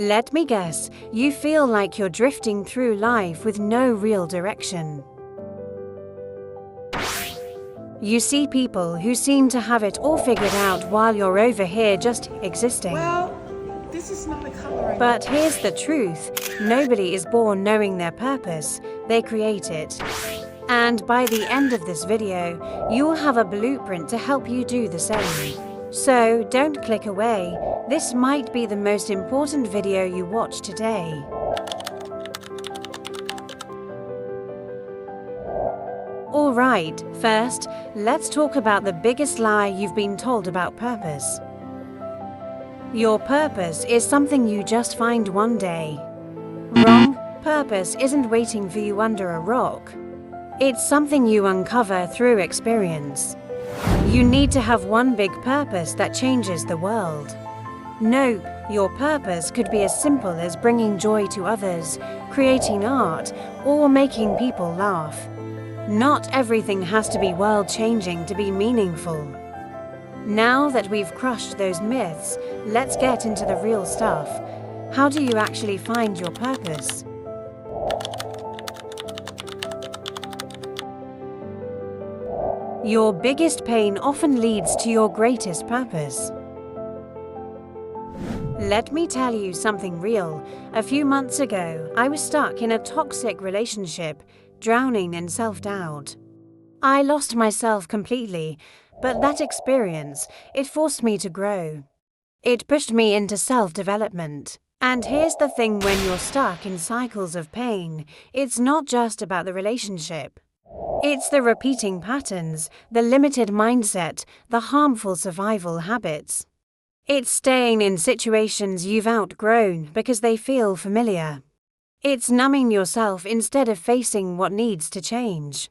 Let me guess, you feel like you're drifting through life with no real direction. You see people who seem to have it all figured out while you're over here just existing. Well, this is not the color I But here's the truth, nobody is born knowing their purpose, they create it. And by the end of this video, you'll have a blueprint to help you do the same. So don't click away, this might be the most important video you watch today. Alright, first, let's talk about the biggest lie you've been told about purpose. Your purpose is something you just find one day. Wrong, purpose isn't waiting for you under a rock. It's something you uncover through experience. You need to have one big purpose that changes the world. No, your purpose could be as simple as bringing joy to others, creating art, or making people laugh. Not everything has to be world-changing to be meaningful. Now that we've crushed those myths, let's get into the real stuff. How do you actually find your purpose? Your biggest pain often leads to your greatest purpose. Let me tell you something real. A few months ago, I was stuck in a toxic relationship, drowning in self-doubt. I lost myself completely, but that experience, it forced me to grow. It pushed me into self-development. And here's the thing, when you're stuck in cycles of pain, it's not just about the relationship. It's the repeating patterns, the limited mindset, the harmful survival habits. It's staying in situations you've outgrown because they feel familiar. It's numbing yourself instead of facing what needs to change.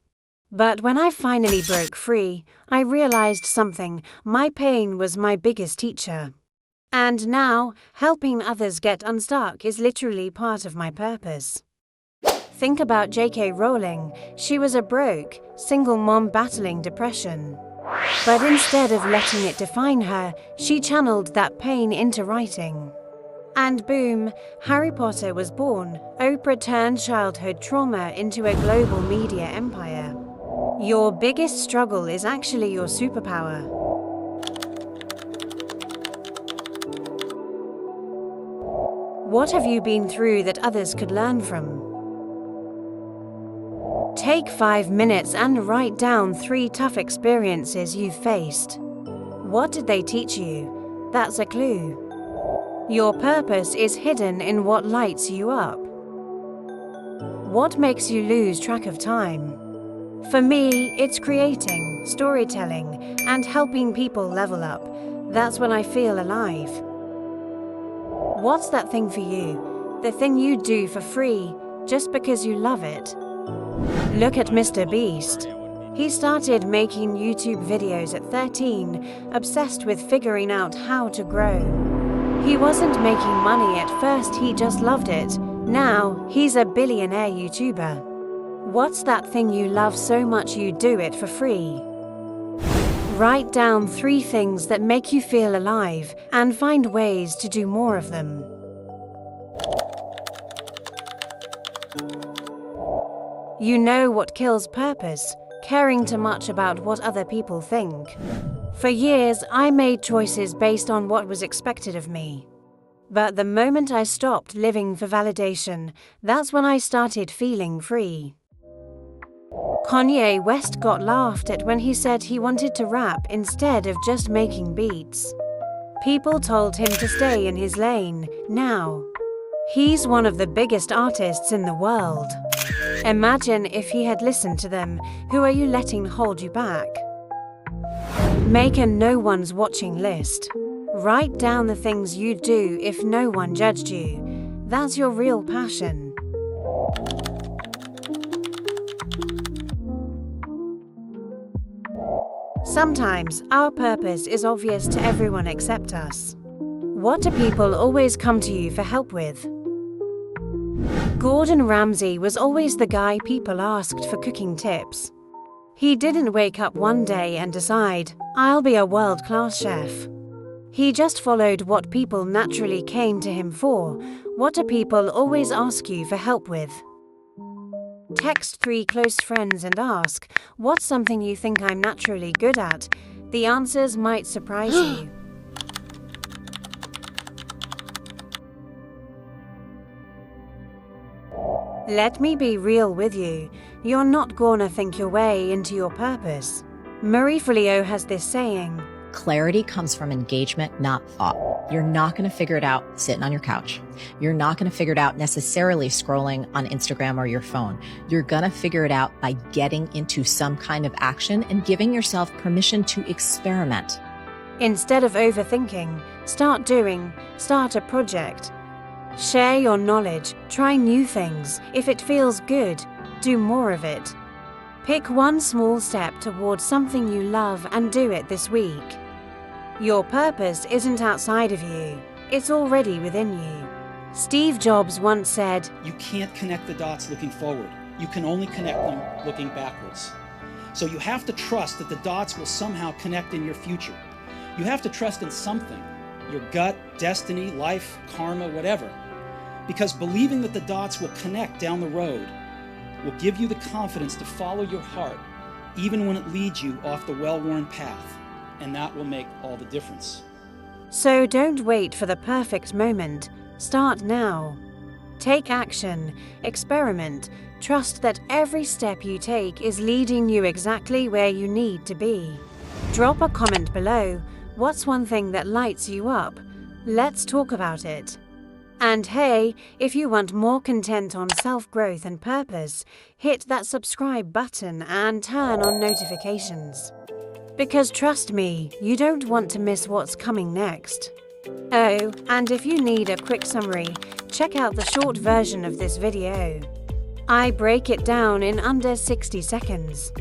But when I finally broke free, I realized something. My pain was my biggest teacher. And now, helping others get unstuck is literally part of my purpose. Think about J.K. Rowling. She was a broke, single mom battling depression. But instead of letting it define her, she channeled that pain into writing. And boom, Harry Potter was born. Oprah turned childhood trauma into a global media empire. Your biggest struggle is actually your superpower. What have you been through that others could learn from? Take 5 minutes and write down 3 tough experiences you've faced. What did they teach you? That's a clue. Your purpose is hidden in what lights you up. What makes you lose track of time? For me, it's creating, storytelling, and helping people level up. That's when I feel alive. What's that thing for you? The thing you do for free, just because you love it? Look at Mr. Beast. He started making YouTube videos at 13, obsessed with figuring out how to grow. He wasn't making money at first, he just loved it. Now, he's a billionaire YouTuber. What's that thing you love so much you do it for free? Write down 3 things that make you feel alive and find ways to do more of them. You know what kills purpose? Caring too much about what other people think. For years, I made choices based on what was expected of me. But the moment I stopped living for validation, that's when I started feeling free. Kanye West got laughed at when he said he wanted to rap instead of just making beats. People told him to stay in his lane. Now, he's one of the biggest artists in the world. Imagine if he had listened to them. Who are you letting hold you back? Make a no one's watching list. Write down the things you'd do if no one judged you. That's your real passion. Sometimes our purpose is obvious to everyone except us. What do people always come to you for help with? Gordon Ramsay was always the guy people asked for cooking tips. He didn't wake up one day and decide, I'll be a world-class chef. He just followed what people naturally came to him for. What do people always ask you for help with? Text 3 close friends and ask, what's something you think I'm naturally good at? The answers might surprise you. Let me be real with you. You're not gonna think your way into your purpose. Marie Forleo has this saying, clarity comes from engagement, not thought. You're not going to figure it out sitting on your couch. You're not going to figure it out necessarily scrolling on Instagram or your phone. You're going to figure it out by getting into some kind of action and giving yourself permission to experiment. Instead of overthinking, start doing, start a project. Share your knowledge, try new things. If it feels good, do more of it. Pick one small step towards something you love and do it this week. Your purpose isn't outside of you, it's already within you. Steve Jobs once said, "You can't connect the dots looking forward. You can only connect them looking backwards." So you have to trust that the dots will somehow connect in your future. You have to trust in something, your gut, destiny, life, karma, whatever. Because believing that the dots will connect down the road will give you the confidence to follow your heart, even when it leads you off the well-worn path. And that will make all the difference. So don't wait for the perfect moment. Start now. Take action, experiment, trust that every step you take is leading you exactly where you need to be. Drop a comment below. What's one thing that lights you up? Let's talk about it. And hey, if you want more content on self-growth and purpose, hit that subscribe button and turn on notifications. Because trust me, you don't want to miss what's coming next. Oh, and if you need a quick summary, check out the short version of this video. I break it down in under 60 seconds.